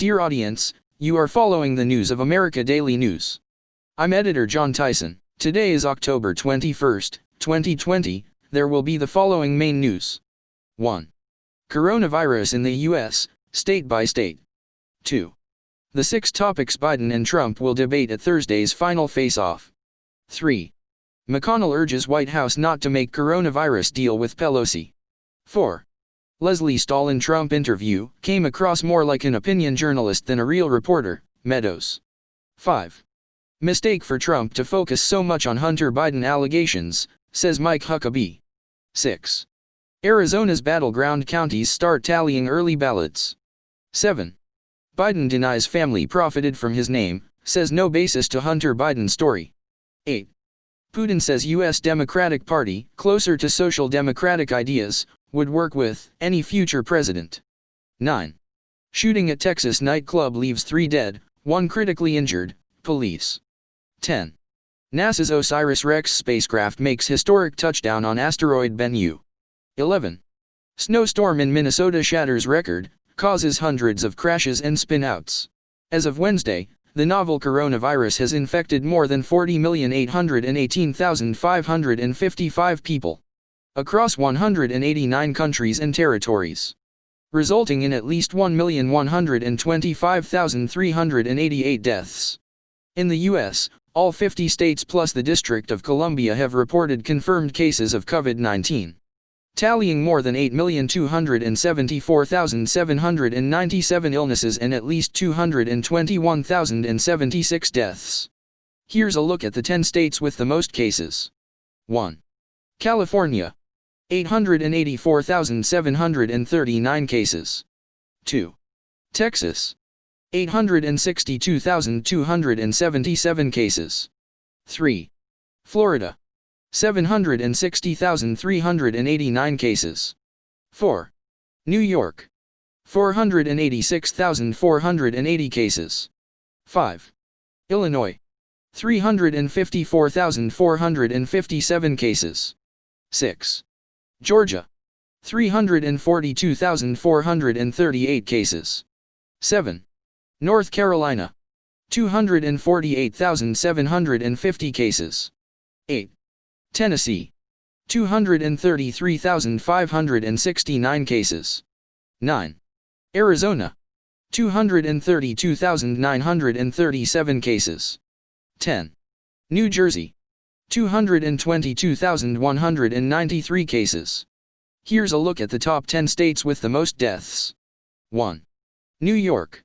Dear audience, you are following the News of America Daily News. I'm editor John Tyson. Today is October 21st, 2020. There will be the following main news. 1. Coronavirus in the U.S., state by state. 2. The 6 topics Biden and Trump will debate at Thursday's final face-off. 3. McConnell urges White House not to make coronavirus deal with Pelosi. 4. Lesley Stahl in Trump interview came across more like an opinion journalist than a real reporter, Meadows. 5. Mistake for Trump to focus so much on Hunter Biden allegations, says Mike Huckabee. 6. Arizona's battleground counties start tallying early ballots. 7. Biden denies family profited from his name, says no basis to Hunter Biden story. 8. Putin says U.S. Democratic Party, closer to social democratic ideas, would work with any future president. 9. Shooting at Texas nightclub leaves 3 dead, 1 critically injured, police. 10. NASA's OSIRIS-REx spacecraft makes historic touchdown on asteroid Bennu. 11. Snowstorm in Minnesota shatters record, causes hundreds of crashes and spin-outs. As of Wednesday, the novel coronavirus has infected more than 40,818,555 people across 189 countries and territories, resulting in at least 1,125,388 deaths. In the U.S., all 50 states plus the District of Columbia have reported confirmed cases of Covid-19, tallying more than 8,274,797 illnesses and at least 221,076 deaths. Here's a look at the 10 states with the most cases. 1. California. 884,739 cases. 2. Texas. 862,277 cases. 3. Florida. 760,389 cases. 4. New York. 486,480 cases. 5. Illinois. 354,457 cases. 6. Georgia. 342,438 cases. 7. North Carolina. 248,750 cases. 8. Tennessee. 233,569 cases. 9. Arizona. 232,937 cases. 10. New Jersey. 222,193 cases. Here's a look at the top 10 states with the most deaths. 1. New York.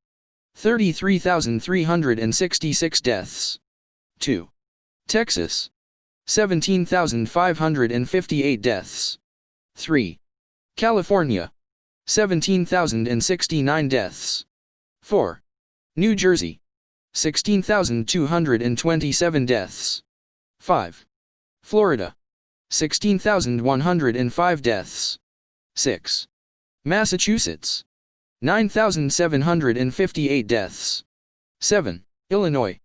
33,366 deaths. 2. Texas. 17,558 deaths. 3. California. 17,069 deaths. 4. New Jersey. 16,227 deaths. 5. Florida. 16,105 deaths. 6. Massachusetts. 9,758 deaths. 7. Illinois.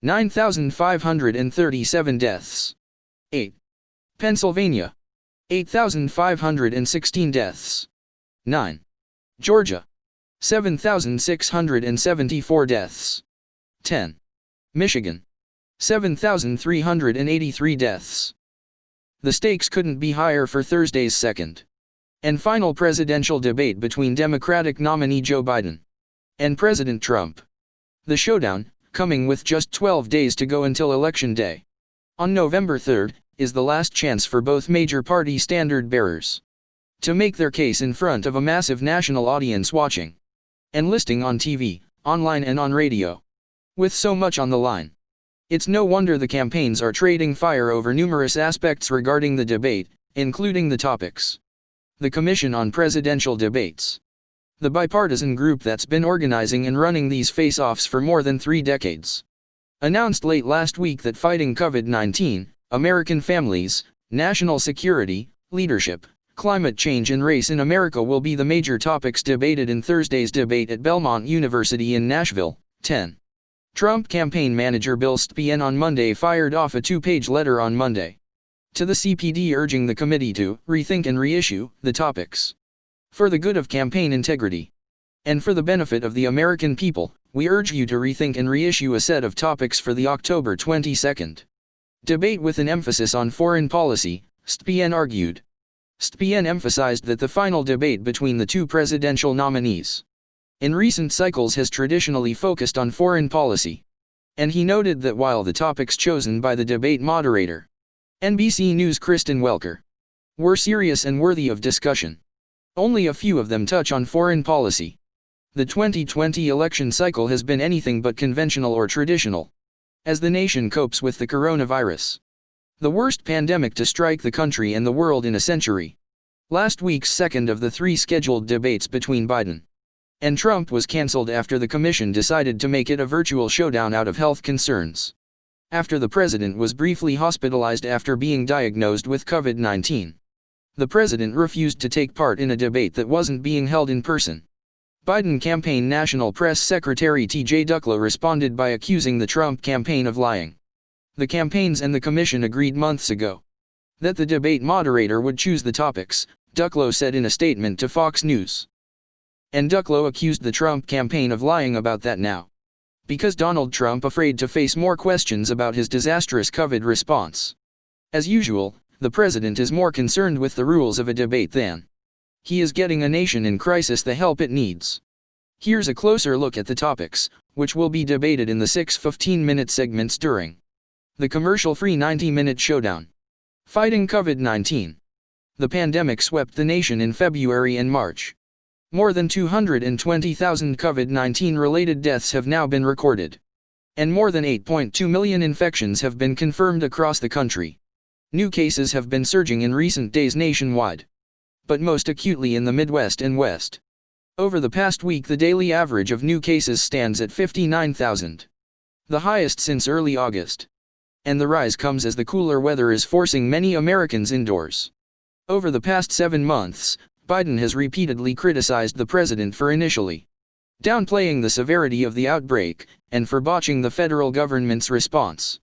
9,537 deaths. 8. Pennsylvania. 8,516 deaths. 9. Georgia. 7,674 deaths. 10. Michigan. 7,383 deaths. The stakes couldn't be higher for Thursday's second and final presidential debate between Democratic nominee Joe Biden and President Trump. The showdown, coming with just 12 days to go until Election Day on November 3rd, is the last chance for both major party standard-bearers to make their case in front of a massive national audience watching and listening on TV, online and on radio. With so much on the line, it's no wonder the campaigns are trading fire over numerous aspects regarding the debate, including the topics. The Commission on Presidential Debates, the bipartisan group that's been organizing and running these face-offs for more than 3 decades, announced late last week that fighting COVID-19, American families, national security, leadership, climate change and race in America will be the major topics debated in Thursday's debate at Belmont University in Nashville. 10. Trump campaign manager Bill Stepien on Monday fired off a 2-page letter on Monday to the CPD urging the committee to rethink and reissue the topics for the good of campaign integrity. And for the benefit of the American people, we urge you to rethink and reissue a set of topics for the October 22nd debate with an emphasis on foreign policy, STPN argued. STPN emphasized that the final debate between the two presidential nominees in recent cycles has traditionally focused on foreign policy. And he noted that while the topics chosen by the debate moderator, NBC News' Kristen Welker, were serious and worthy of discussion, only a few of them touch on foreign policy. The 2020 election cycle has been anything but conventional or traditional, as the nation copes with the coronavirus, the worst pandemic to strike the country and the world in a century. Last week's second of the three scheduled debates between Biden and Trump was canceled after the commission decided to make it a virtual showdown out of health concerns, after the president was briefly hospitalized after being diagnosed with COVID-19. The president refused to take part in a debate that wasn't being held in person. Biden campaign National Press Secretary T.J. Ducklo responded by accusing the Trump campaign of lying. The campaigns and the commission agreed months ago that the debate moderator would choose the topics, Ducklo said in a statement to Fox News. And Ducklo accused the Trump campaign of lying about that now, because Donald Trump afraid to face more questions about his disastrous COVID response. As usual, the president is more concerned with the rules of a debate than he is getting a nation in crisis the help it needs. Here's a closer look at the topics, which will be debated in the 6 15-minute segments during the commercial-free 90-minute showdown. Fighting COVID-19. The pandemic swept the nation in February and March. More than 220,000 COVID-19-related deaths have now been recorded, and more than 8.2 million infections have been confirmed across the country. New cases have been surging in recent days nationwide, but most acutely in the Midwest and West. Over the past week, the daily average of new cases stands at 59,000, the highest since early August. And the rise comes as the cooler weather is forcing many Americans indoors. Over the past 7 months, Biden has repeatedly criticized the president for initially downplaying the severity of the outbreak, and for botching the federal government's response.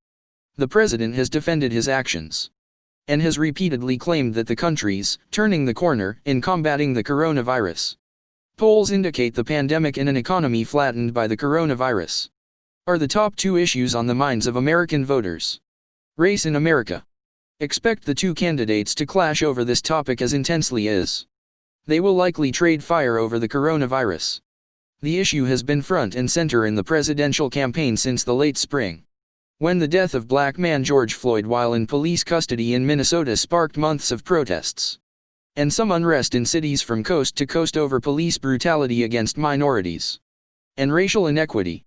The president has defended his actions, and has repeatedly claimed that the country's turning the corner in combating the coronavirus. Polls indicate the pandemic and an economy flattened by the coronavirus are the top two issues on the minds of American voters. Race in America. Expect the two candidates to clash over this topic as intensely as they will likely trade fire over the coronavirus. The issue has been front and center in the presidential campaign since the late spring, when the death of black man George Floyd while in police custody in Minnesota sparked months of protests and some unrest in cities from coast to coast over police brutality against minorities and racial inequity.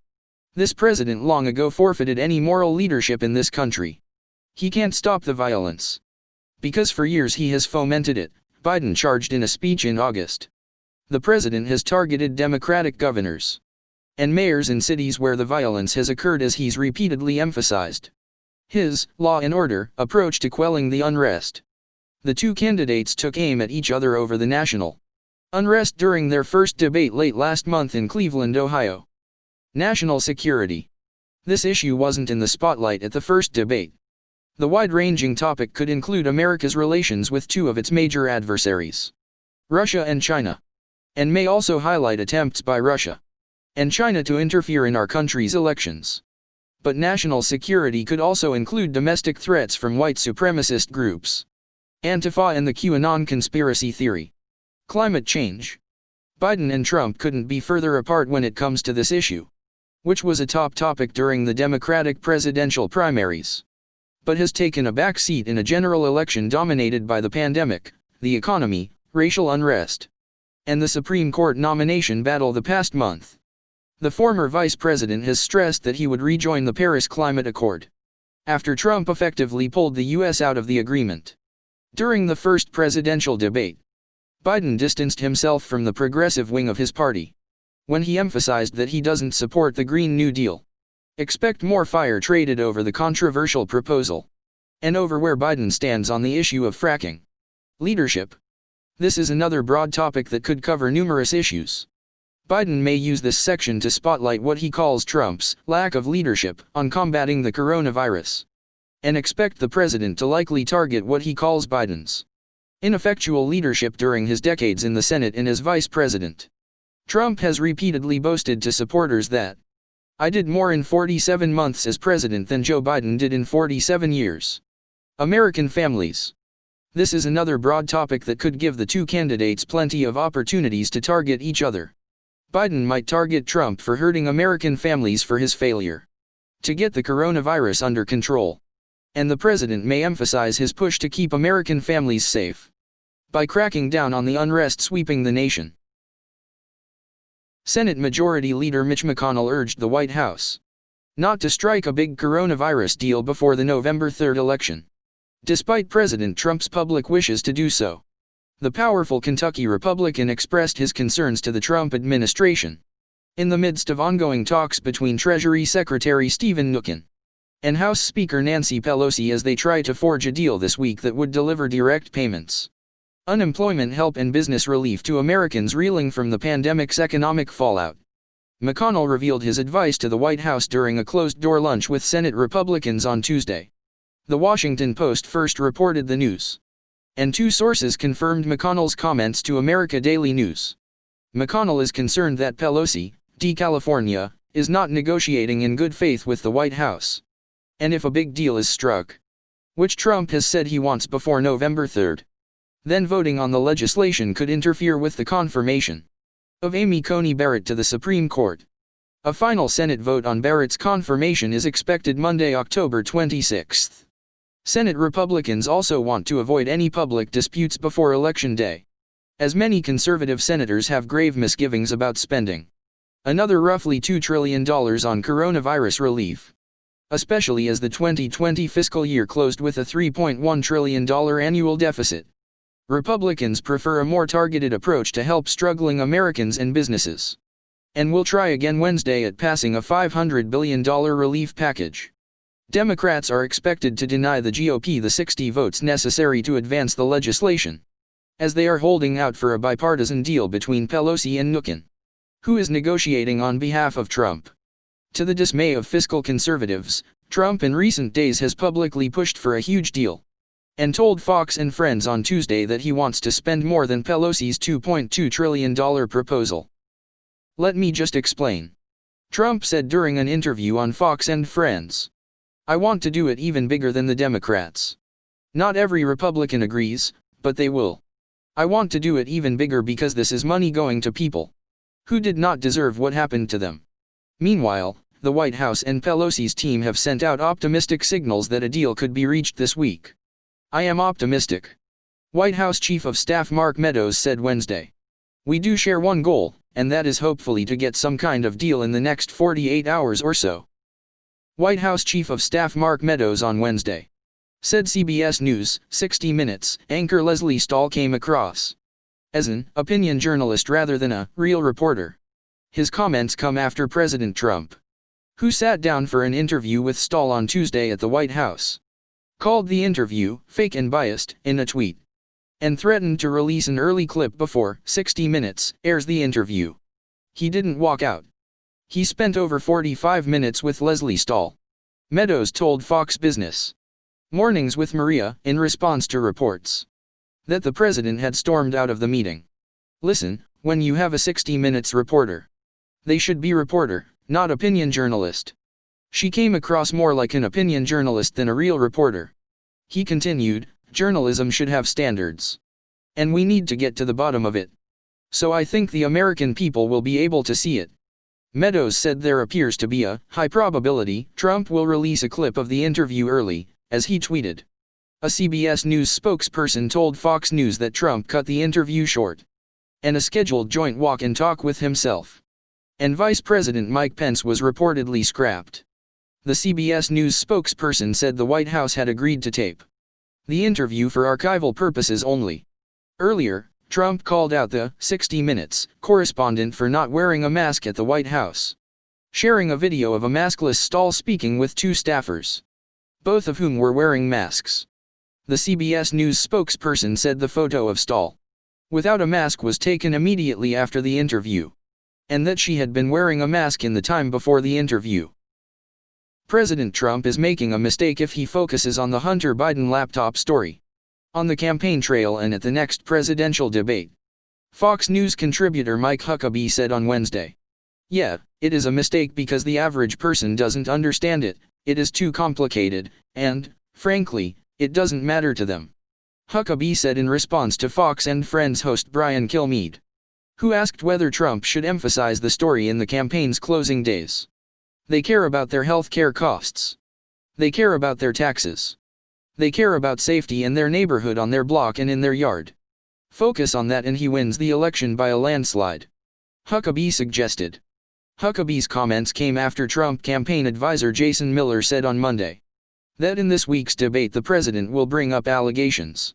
This president long ago forfeited any moral leadership in this country. He can't stop the violence, because for years he has fomented it, Biden charged in a speech in August. The president has targeted Democratic governors and mayors in cities where the violence has occurred, as he's repeatedly emphasized his law and order approach to quelling the unrest. The two candidates took aim at each other over the national unrest during their first debate late last month in Cleveland, Ohio. National security. This issue wasn't in the spotlight at the first debate. The wide-ranging topic could include America's relations with two of its major adversaries, Russia and China, and may also highlight attempts by Russia and China to interfere in our country's elections. But national security could also include domestic threats from white supremacist groups, Antifa, and the QAnon conspiracy theory. Climate change. Biden and Trump couldn't be further apart when it comes to this issue, which was a top topic during the Democratic presidential primaries, but has taken a back seat in a general election dominated by the pandemic, the economy, racial unrest, and the Supreme Court nomination battle the past month. The former vice president has stressed that he would rejoin the Paris Climate Accord after Trump effectively pulled the U.S. out of the agreement. During the first presidential debate, Biden distanced himself from the progressive wing of his party when he emphasized that he doesn't support the Green New Deal. Expect more fire traded over the controversial proposal, and over where Biden stands on the issue of fracking. Leadership. This is another broad topic that could cover numerous issues. Biden may use this section to spotlight what he calls Trump's lack of leadership on combating the coronavirus, and expect the president to likely target what he calls Biden's ineffectual leadership during his decades in the Senate and as vice president. Trump has repeatedly boasted to supporters that, "I did more in 47 months as president than Joe Biden did in 47 years." American families. This is another broad topic that could give the two candidates plenty of opportunities to target each other. Biden might target Trump for hurting American families for his failure to get the coronavirus under control. And the president may emphasize his push to keep American families safe by cracking down on the unrest sweeping the nation. Senate Majority Leader Mitch McConnell urged the White House not to strike a big coronavirus deal before the November 3rd election, despite President Trump's public wishes to do so. The powerful Kentucky Republican expressed his concerns to the Trump administration in the midst of ongoing talks between Treasury Secretary Stephen Mnuchin and House Speaker Nancy Pelosi as they try to forge a deal this week that would deliver direct payments, unemployment help and business relief to Americans reeling from the pandemic's economic fallout. McConnell revealed his advice to the White House during a closed-door lunch with Senate Republicans on Tuesday. The Washington Post first reported the news, and two sources confirmed McConnell's comments to America Daily News. McConnell is concerned that Pelosi, D. California, is not negotiating in good faith with the White House. And if a big deal is struck, which Trump has said he wants before November 3rd, then voting on the legislation could interfere with the confirmation of Amy Coney Barrett to the Supreme Court. A final Senate vote on Barrett's confirmation is expected Monday, October 26. Senate Republicans also want to avoid any public disputes before Election Day, as many conservative senators have grave misgivings about spending another roughly $2 trillion on coronavirus relief, especially as the 2020 fiscal year closed with a $3.1 trillion annual deficit. Republicans prefer a more targeted approach to help struggling Americans and businesses, and will try again Wednesday at passing a $500 billion relief package. Democrats are expected to deny the GOP the 60 votes necessary to advance the legislation, as they are holding out for a bipartisan deal between Pelosi and Mnuchin, who is negotiating on behalf of Trump. To the dismay of fiscal conservatives, Trump in recent days has publicly pushed for a huge deal, and told Fox and Friends on Tuesday that he wants to spend more than Pelosi's $2.2 trillion proposal. "Let me just explain," Trump said during an interview on Fox and Friends. "I want to do it even bigger than the Democrats. Not every Republican agrees, but they will. I want to do it even bigger because this is money going to people who did not deserve what happened to them." Meanwhile, the White House and Pelosi's team have sent out optimistic signals that a deal could be reached this week. "I am optimistic," White House Chief of Staff Mark Meadows said Wednesday. "We do share one goal, and that is hopefully to get some kind of deal in the next 48 hours or so." White House Chief of Staff Mark Meadows on Wednesday said CBS News 60 Minutes anchor Lesley Stahl came across as an opinion journalist rather than a real reporter. His comments come after President Trump, who sat down for an interview with Stahl on Tuesday at the White House, called the interview fake and biased in a tweet, and threatened to release an early clip before 60 Minutes airs the interview. He didn't walk out. He spent over 45 minutes with Lesley Stahl, Meadows told Fox Business Mornings with Maria in response to reports that the president had stormed out of the meeting. "Listen, when you have a 60 Minutes reporter, they should be reporter, not opinion journalist. She came across more like an opinion journalist than a real reporter." He continued, "Journalism should have standards, and we need to get to the bottom of it. So I think the American people will be able to see it." Meadows said there appears to be a high probability Trump will release a clip of the interview early, as he tweeted. A CBS News spokesperson told Fox News that Trump cut the interview short, and a scheduled joint walk and talk with himself and Vice President Mike Pence was reportedly scrapped. The CBS News spokesperson said the White House had agreed to tape the interview for archival purposes only. Earlier, Trump called out the 60 Minutes correspondent for not wearing a mask at the White House, sharing a video of a maskless Stahl speaking with two staffers, both of whom were wearing masks. The CBS News spokesperson said the photo of Stahl without a mask was taken immediately after the interview, and that she had been wearing a mask in the time before the interview. President Trump is making a mistake if he focuses on the Hunter Biden laptop story on the campaign trail and at the next presidential debate. Fox News contributor Mike Huckabee said on Wednesday. "Yeah, it is a mistake because the average person doesn't understand it, it is too complicated, and, frankly, it doesn't matter to them." Huckabee said in response to Fox and Friends host Brian Kilmeade, who asked whether Trump should emphasize the story in the campaign's closing days. "They care about their health care costs. They care about their taxes. They care about safety in their neighborhood, on their block and in their yard. Focus on that and he wins the election by a landslide," Huckabee suggested. Huckabee's comments came after Trump campaign advisor Jason Miller said on Monday that in this week's debate the president will bring up allegations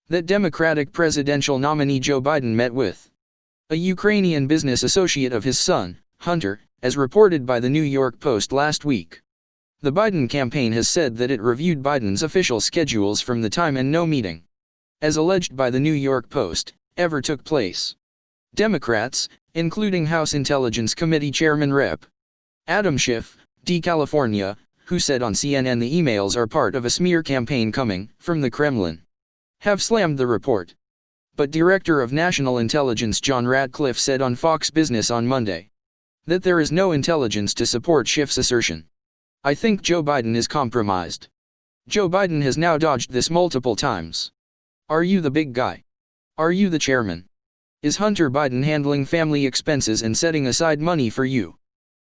that Democratic presidential nominee Joe Biden met with a Ukrainian business associate of his son, Hunter, as reported by the New York Post last week. The Biden campaign has said that it reviewed Biden's official schedules from the time and no meeting, as alleged by the New York Post, ever took place. Democrats, including House Intelligence Committee Chairman Rep. Adam Schiff, D. California, who said on CNN the emails are part of a smear campaign coming from the Kremlin, have slammed the report. But Director of National Intelligence John Ratcliffe said on Fox Business on Monday that there is no intelligence to support Schiff's assertion. "I think Joe Biden is compromised. Joe Biden has now dodged this multiple times. Are you the big guy? Are you the chairman? Is Hunter Biden handling family expenses and setting aside money for you?"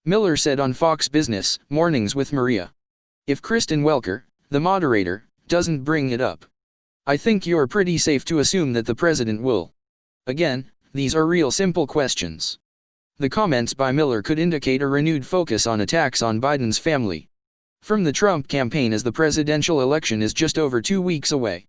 Miller said on Fox Business, Mornings with Maria. "If Kristen Welker, the moderator, doesn't bring it up, I think you're pretty safe to assume that the president will. Again, these are real simple questions." The comments by Miller could indicate a renewed focus on attacks on Biden's family from the Trump campaign as the presidential election is just over 2 weeks away.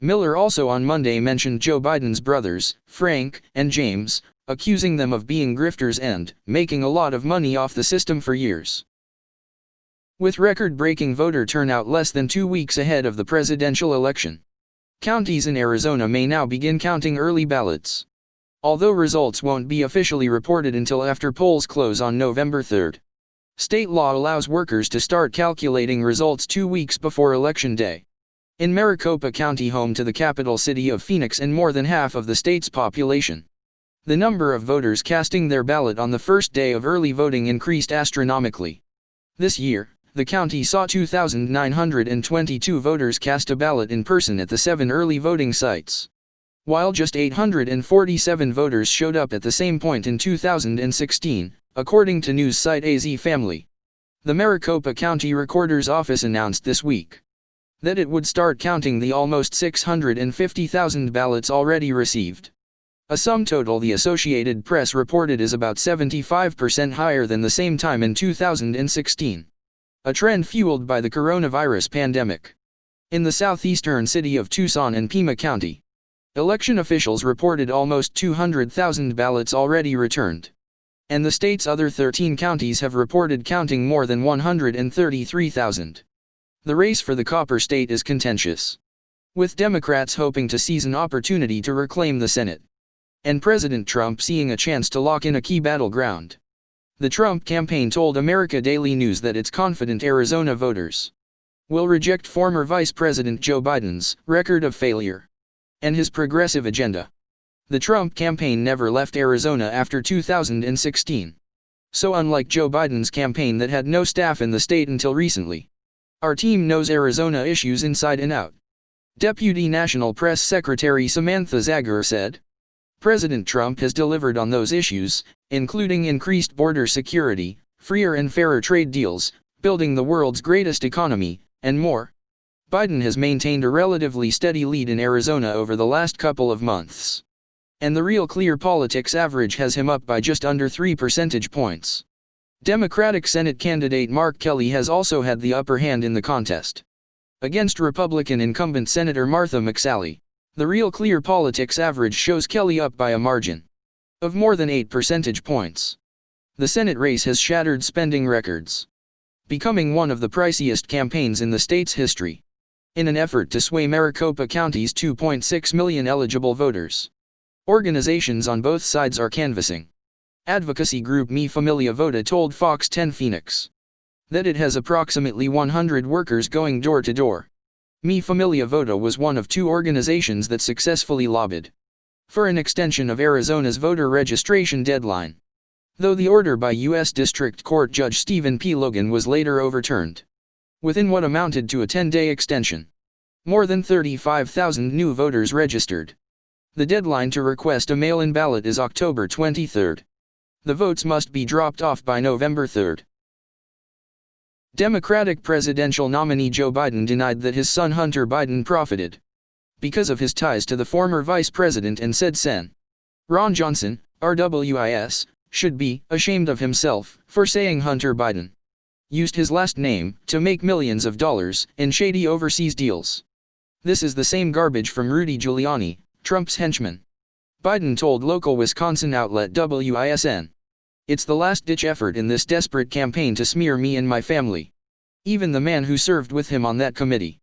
Miller also on Monday mentioned Joe Biden's brothers, Frank and James, accusing them of being grifters and making a lot of money off the system for years. With record-breaking voter turnout less than 2 weeks ahead of the presidential election, counties in Arizona may now begin counting early ballots, although results won't be officially reported until after polls close on November 3. State law allows workers to start calculating results 2 weeks before Election Day. In Maricopa County, home to the capital city of Phoenix and more than half of the state's population, the number of voters casting their ballot on the first day of early voting increased astronomically. This year, the county saw 2,922 voters cast a ballot in person at the 7 early voting sites, while just 847 voters showed up at the same point in 2016, according to news site AZ Family. The Maricopa County Recorder's Office announced this week that it would start counting the almost 650,000 ballots already received. A sum total the Associated Press reported is about 75% higher than the same time in 2016. A trend fueled by the coronavirus pandemic. In the southeastern city of Tucson and Pima County, election officials reported almost 200,000 ballots already returned. And the state's other 13 counties have reported counting more than 133,000. The race for the Copper State is contentious, with Democrats hoping to seize an opportunity to reclaim the Senate, and President Trump seeing a chance to lock in a key battleground. The Trump campaign told America Daily News that it's confident Arizona voters will reject former Vice President Joe Biden's record of failure and his progressive agenda. The Trump campaign never left Arizona after 2016. So unlike Joe Biden's campaign that had no staff in the state until recently, our team knows Arizona issues inside and out. Deputy National Press Secretary Samantha Zagar said, "President Trump has delivered on those issues, including increased border security, freer and fairer trade deals, building the world's greatest economy, and more." Biden has maintained a relatively steady lead in Arizona over the last couple of months, and the Real Clear Politics average has him up by just under 3 percentage points. Democratic Senate candidate Mark Kelly has also had the upper hand in the contest against Republican incumbent Senator Martha McSally. The Real Clear Politics average shows Kelly up by a margin of more than 8 percentage points. The Senate race has shattered spending records, becoming one of the priciest campaigns in the state's history. In an effort to sway Maricopa County's 2.6 million eligible voters, organizations on both sides are canvassing. Advocacy group Mi Familia Vota told Fox 10 Phoenix that it has approximately 100 workers going door to door. Mi Familia Vota was one of 2 organizations that successfully lobbied for an extension of Arizona's voter registration deadline, though the order by U.S. District Court Judge Stephen P. Logan was later overturned. Within what amounted to a 10-day extension, more than 35,000 new voters registered. The deadline to request a mail-in ballot is October 23. The votes must be dropped off by November 3. Democratic presidential nominee Joe Biden denied that his son Hunter Biden profited because of his ties to the former vice president and said Sen. Ron Johnson, RWIS, should be ashamed of himself for saying Hunter Biden used his last name to make millions of dollars in shady overseas deals. This is the same garbage from Rudy Giuliani, Trump's henchman. Biden told local Wisconsin outlet WISN. It's the last-ditch effort in this desperate campaign to smear me and my family. Even the man who served with him on that committee,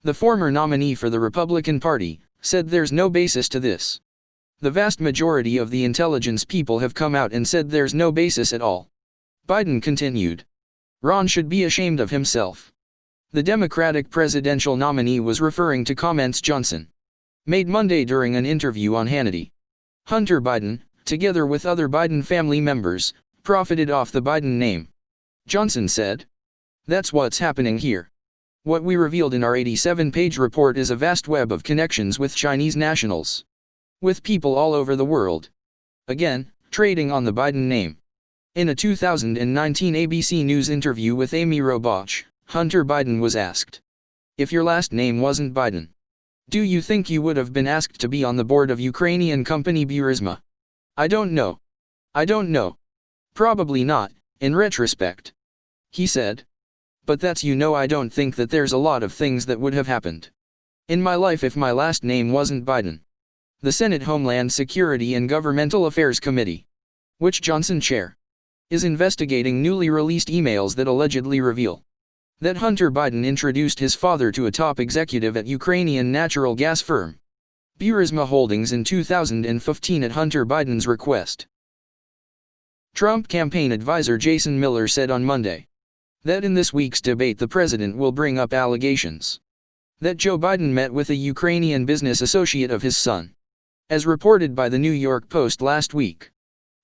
the former nominee for the Republican Party, said there's no basis to this. The vast majority of the intelligence people have come out and said there's no basis at all. Biden continued. Ron should be ashamed of himself. The Democratic presidential nominee was referring to comments Johnson made Monday during an interview on Hannity. Hunter Biden, together with other Biden family members, profited off the Biden name. Johnson said. That's what's happening here. What we revealed in our 87-page report is a vast web of connections with Chinese nationals. With people all over the world. Again, trading on the Biden name. In a 2019 ABC News interview with Amy Robach, Hunter Biden was asked, if your last name wasn't Biden, do you think you would have been asked to be on the board of Ukrainian company Burisma? I don't know. I don't know. Probably not, in retrospect. He said. But that's I don't think that there's a lot of things that would have happened in my life if my last name wasn't Biden. The Senate Homeland Security and Governmental Affairs Committee, which Johnson chair, is investigating newly released emails that allegedly reveal that Hunter Biden introduced his father to a top executive at Ukrainian natural gas firm Burisma Holdings in 2015 at Hunter Biden's request. Trump campaign advisor Jason Miller said on Monday that in this week's debate the president will bring up allegations that Joe Biden met with a Ukrainian business associate of his son, as reported by the New York Post last week.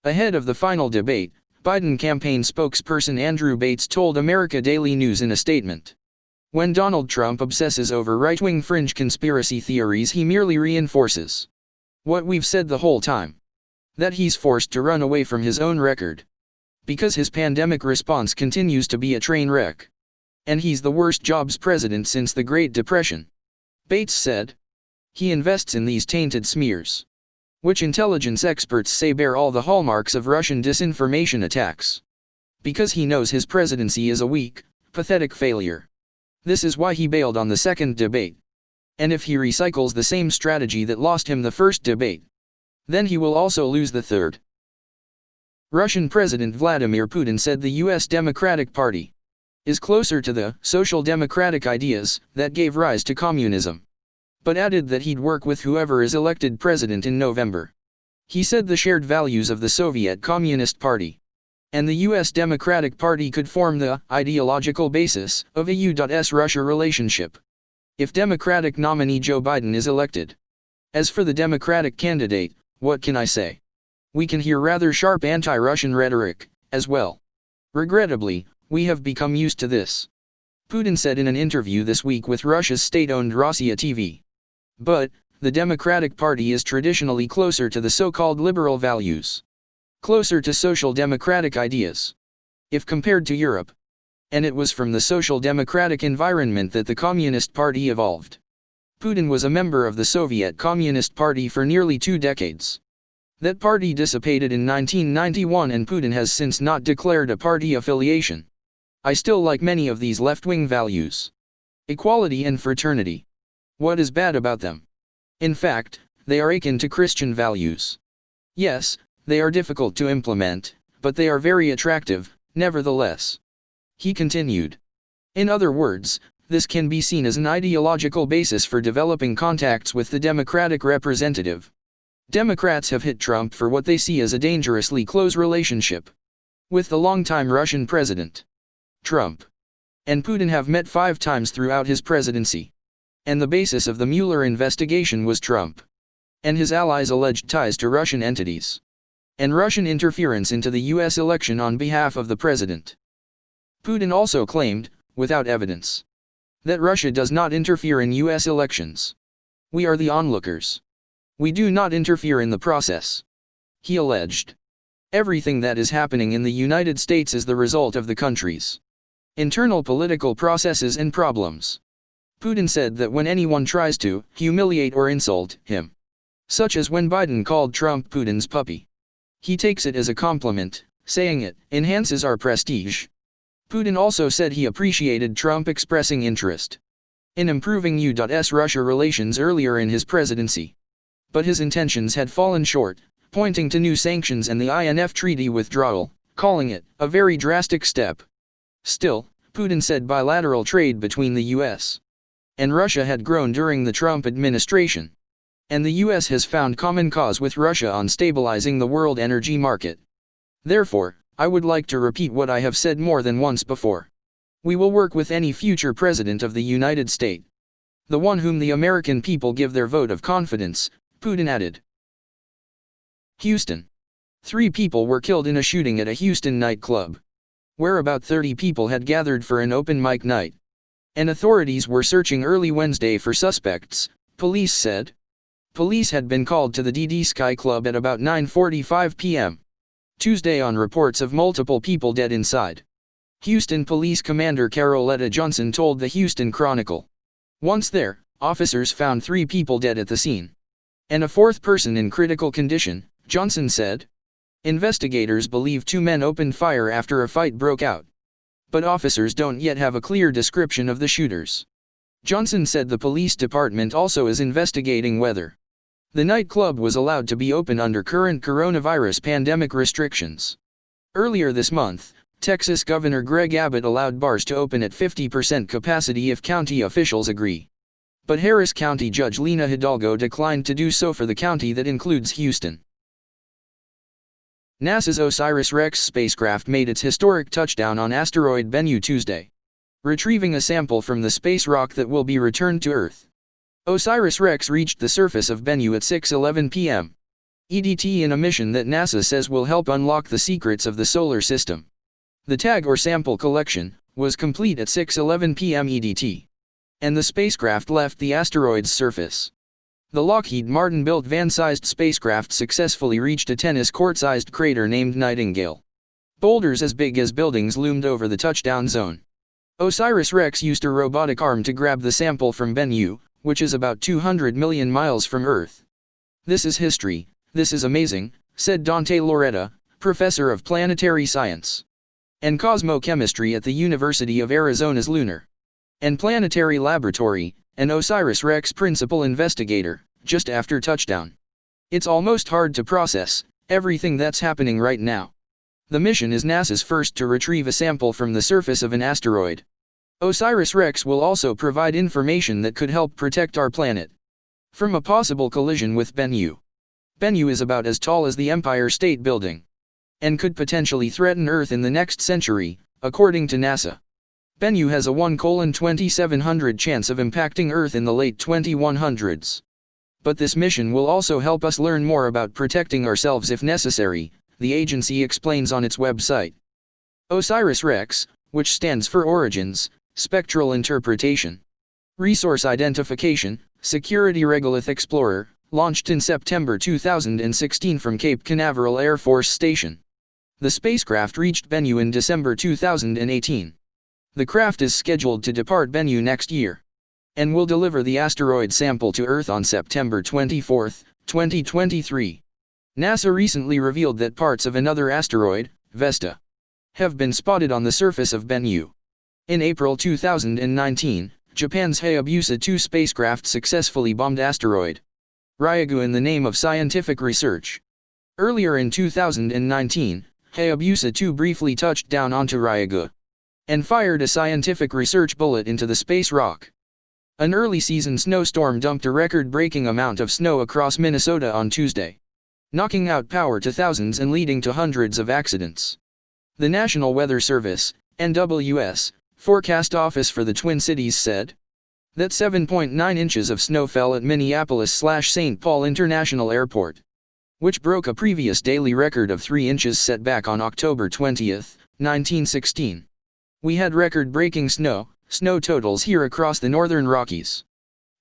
Ahead of the final debate, Biden campaign spokesperson Andrew Bates told America Daily News in a statement, when Donald Trump obsesses over right-wing fringe conspiracy theories, he merely reinforces what we've said the whole time, that he's forced to run away from his own record because his pandemic response continues to be a train wreck, and he's the worst jobs president since the Great Depression. Bates said. He invests in these tainted smears, which intelligence experts say bear all the hallmarks of Russian disinformation attacks, because he knows his presidency is a weak, pathetic failure. This is why he bailed on the second debate. And if he recycles the same strategy that lost him the first debate, then he will also lose the third. Russian President Vladimir Putin said the U.S. Democratic Party is closer to the social democratic ideas that gave rise to communism, but added that he'd work with whoever is elected president in November. He said the shared values of the Soviet Communist Party and the U.S. Democratic Party could form the ideological basis of a U.S.-Russia relationship if Democratic nominee Joe Biden is elected. As for the Democratic candidate, what can I say? We can hear rather sharp anti-Russian rhetoric, as well. Regrettably, we have become used to this, Putin said in an interview this week with Russia's state-owned Rossiya TV. But, the Democratic Party is traditionally closer to the so-called liberal values, closer to social democratic ideas, if compared to Europe. And it was from the social democratic environment that the Communist Party evolved. Putin was a member of the Soviet Communist Party for nearly 2 decades. That party dissipated in 1991 and Putin has since not declared a party affiliation. I still like many of these left-wing values. Equality and fraternity. What is bad about them? In fact, they are akin to Christian values. Yes, they are difficult to implement, but they are very attractive, nevertheless. He continued. In other words, this can be seen as an ideological basis for developing contacts with the Democratic representative. Democrats have hit Trump for what they see as a dangerously close relationship with the longtime Russian president. Trump and Putin have met 5 times throughout his presidency. And the basis of the Mueller investigation was Trump and his allies' alleged ties to Russian entities, and Russian interference into the U.S. election on behalf of the president. Putin also claimed, without evidence, that Russia does not interfere in U.S. elections. We are the onlookers. We do not interfere in the process, he alleged. Everything that is happening in the United States is the result of the country's internal political processes and problems. Putin said that when anyone tries to humiliate or insult him, such as when Biden called Trump Putin's puppy, he takes it as a compliment, saying it enhances our prestige. Putin also said he appreciated Trump expressing interest in improving U.S.-Russia relations earlier in his presidency, but his intentions had fallen short, pointing to new sanctions and the INF Treaty withdrawal, calling it a very drastic step. Still, Putin said bilateral trade between the U.S. and Russia had grown during the Trump administration, and the U.S. has found common cause with Russia on stabilizing the world energy market. Therefore, I would like to repeat what I have said more than once before. We will work with any future president of the United States, the one whom the American people give their vote of confidence, Putin added. Houston. 3 people were killed in a shooting at a Houston nightclub, where about 30 people had gathered for an open mic night, and authorities were searching early Wednesday for suspects, police said. Police had been called to the DD Sky Club at about 9:45 p.m. Tuesday on reports of multiple people dead inside. Houston Police Commander Caroletta Johnson told the Houston Chronicle. Once there, officers found 3 people dead at the scene, and a 4th person in critical condition, Johnson said. Investigators believe 2 men opened fire after a fight broke out, but officers don't yet have a clear description of the shooters. Johnson said the police department also is investigating whether the nightclub was allowed to be open under current coronavirus pandemic restrictions. Earlier this month, Texas Governor Greg Abbott allowed bars to open at 50% capacity if county officials agree. But Harris County Judge Lena Hidalgo declined to do so for the county that includes Houston. NASA's OSIRIS-REx spacecraft made its historic touchdown on asteroid Bennu Tuesday, retrieving a sample from the space rock that will be returned to Earth. OSIRIS-REx reached the surface of Bennu at 6:11 p.m. EDT in a mission that NASA says will help unlock the secrets of the solar system. The tag or sample collection was complete at 6:11 p.m. EDT, and the spacecraft left the asteroid's surface. The Lockheed Martin-built van-sized spacecraft successfully reached a tennis court-sized crater named Nightingale. Boulders as big as buildings loomed over the touchdown zone. OSIRIS-REx used a robotic arm to grab the sample from Bennu, which is about 200 million miles from Earth. This is history, this is amazing, said Dante Loretta, professor of planetary science and cosmochemistry at the University of Arizona's Lunar and Planetary Laboratory, and OSIRIS-REx principal investigator, just after touchdown. It's almost hard to process everything that's happening right now. The mission is NASA's first to retrieve a sample from the surface of an asteroid. OSIRIS-REx will also provide information that could help protect our planet from a possible collision with Bennu. Bennu is about as tall as the Empire State Building, and could potentially threaten Earth in the next century, according to NASA. Bennu has a 1:2700 chance of impacting Earth in the late 2100s. But this mission will also help us learn more about protecting ourselves if necessary, the agency explains on its website. OSIRIS-REx, which stands for Origins, Spectral Interpretation, Resource Identification, Security Regolith Explorer, launched in September 2016 from Cape Canaveral Air Force Station. The spacecraft reached Bennu in December 2018. The craft is scheduled to depart Bennu next year, and will deliver the asteroid sample to Earth on September 24, 2023. NASA recently revealed that parts of another asteroid, Vesta, have been spotted on the surface of Bennu. In April 2019, Japan's Hayabusa 2 spacecraft successfully bombed asteroid Ryugu in the name of scientific research. Earlier in 2019, Hayabusa 2 briefly touched down onto Ryugu and fired a scientific research bullet into the space rock. An early season snowstorm dumped a record-breaking amount of snow across Minnesota on Tuesday, knocking out power to thousands and leading to hundreds of accidents. The National Weather Service, NWS, forecast office for the Twin Cities said, that 7.9 inches of snow fell at Minneapolis/St. Paul International Airport, which broke a previous daily record of 3 inches set back on October 20, 1916. We had record-breaking snow totals here across the northern Rockies,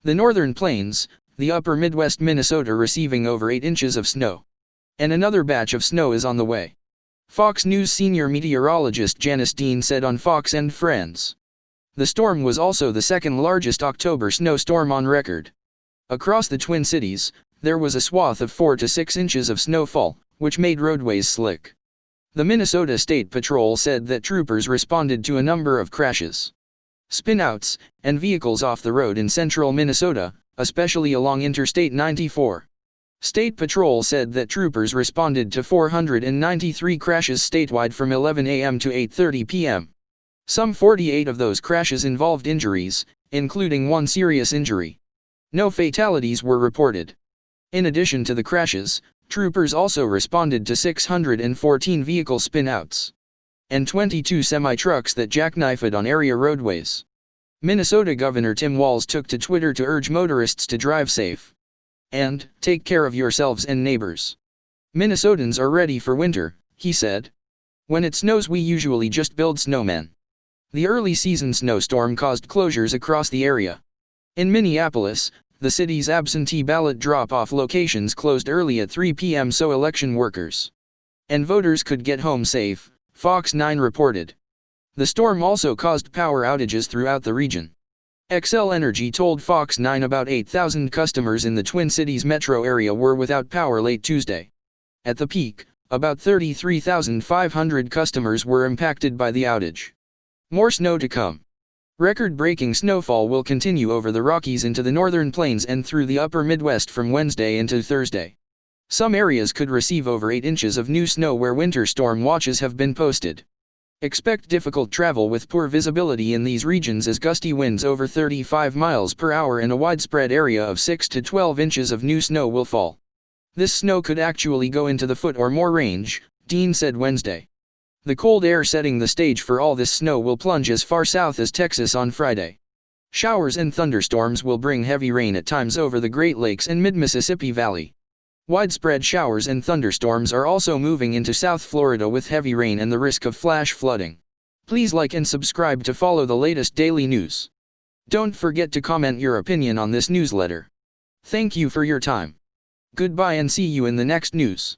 the northern plains, the upper Midwest, Minnesota receiving over 8 inches of snow. And another batch of snow is on the way. Fox News senior meteorologist Janice Dean said on Fox and Friends. The storm was also the second largest October snowstorm on record. Across the Twin Cities, there was a swath of 4 to 6 inches of snowfall, which made roadways slick. The Minnesota State Patrol said that troopers responded to a number of crashes, spinouts, and vehicles off the road in central Minnesota, especially along Interstate 94. State Patrol said that troopers responded to 493 crashes statewide from 11 a.m. to 8:30 p.m. Some 48 of those crashes involved injuries, including one serious injury. No fatalities were reported. In addition to the crashes, troopers also responded to 614 vehicle spinouts and 22 semi-trucks that jackknifed on area roadways. Minnesota Governor Tim Walz took to Twitter to urge motorists to drive safe and take care of yourselves and neighbors. Minnesotans are ready for winter, he said. When it snows, we usually just build snowmen. The early season snowstorm caused closures across the area. In Minneapolis, the city's absentee ballot drop-off locations closed early at 3 p.m. so election workers and voters could get home safe, Fox 9 reported. The storm also caused power outages throughout the region. Xcel Energy told Fox 9 about 8,000 customers in the Twin Cities metro area were without power late Tuesday. At the peak, about 33,500 customers were impacted by the outage. More snow to come. Record-breaking snowfall will continue over the Rockies into the northern plains and through the upper Midwest from Wednesday into Thursday. Some areas could receive over 8 inches of new snow where winter storm watches have been posted. Expect difficult travel with poor visibility in these regions as gusty winds over 35 miles per hour and a widespread area of 6 to 12 inches of new snow will fall. This snow could actually go into the foot or more range, Dean said Wednesday. The cold air setting the stage for all this snow will plunge as far south as Texas on Friday. Showers and thunderstorms will bring heavy rain at times over the Great Lakes and mid-Mississippi Valley. Widespread showers and thunderstorms are also moving into South Florida with heavy rain and the risk of flash flooding. Please like and subscribe to follow the latest daily news. Don't forget to comment your opinion on this newsletter. Thank you for your time. Goodbye and see you in the next news.